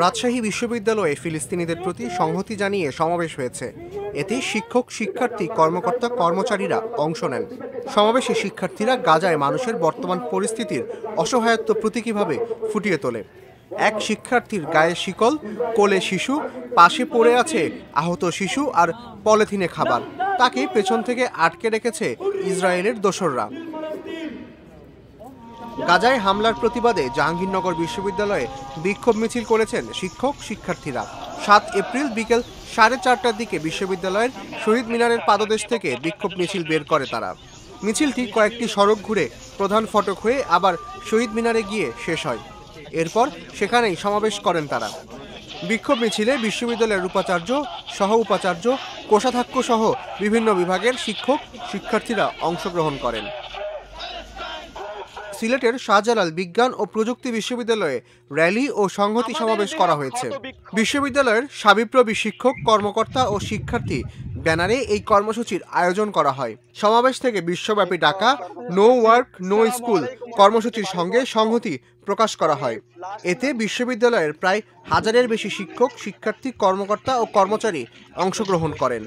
রাজশাহী বিশ্ববিদ্যালয়ে ফিলিস্তিনিদের প্রতি সংহতি জানিয়ে সমাবেশ হয়েছে। এতে শিক্ষক, শিক্ষার্থী, কর্মকর্তা, কর্মচারীরা অংশ নেন। সমাবেশে শিক্ষার্থীরা গাজায় মানুষের বর্তমান পরিস্থিতির অসহায়ত্ব প্রতীকীভাবে ফুটিয়ে তোলে। এক শিক্ষার্থীর গায়ে শিকল, কোলে শিশু, পাশে পড়ে আছে আহত শিশু আর পলিথিনে খাবার। তাকে পেছন থেকে আটকে রেখেছে ইসরায়েলের দোসররা। গাজায় হামলার প্রতিবাদে জাহাঙ্গীরনগর বিশ্ববিদ্যালয়ে বিক্ষোভ মিছিল করেছেন শিক্ষক, শিক্ষার্থীরা। 7 এপ্রিল বিকেল 4:30টার দিকে বিশ্ববিদ্যালয়ের শহীদ মিনারের পাদদেশ থেকে বিক্ষোভ মিছিল বের করে তারা। মিছিলটি কয়েকটি সড়ক ঘুরে প্রধান ফটক হয়ে আবার শহীদ মিনারে গিয়ে শেষ হয়। এরপর সেখানেই সমাবেশ করেন তারা। বিক্ষোভ মিছিলে বিশ্ববিদ্যালয়ের উপাচার্য, সহ উপাচার্য, কোষাধ্যক্ষ সহ বিভিন্ন বিভাগের শিক্ষক, শিক্ষার্থীরা অংশগ্রহণ করেন। সিলেটের শাহজালাল বিজ্ঞান ও প্রযুক্তি বিশ্ববিদ্যালয়ে র্যালি ও সংহতি সমাবেশ করা হয়েছে। বিশ্ববিদ্যালয়ের শাবিপ্রবি শিক্ষক, কর্মকর্তা ও শিক্ষার্থী ব্যানারে এই কর্মসূচির আয়োজন করা হয়। সমাবেশ থেকে বিশ্বব্যাপী ডাকা নো ওয়ার্ক নো স্কুল কর্মসূচির সঙ্গে সংহতি প্রকাশ করা হয়। এতে বিশ্ববিদ্যালয়ের প্রায় 1000-এর বেশি শিক্ষক, শিক্ষার্থী, কর্মকর্তা ও কর্মচারী অংশগ্রহণ করেন।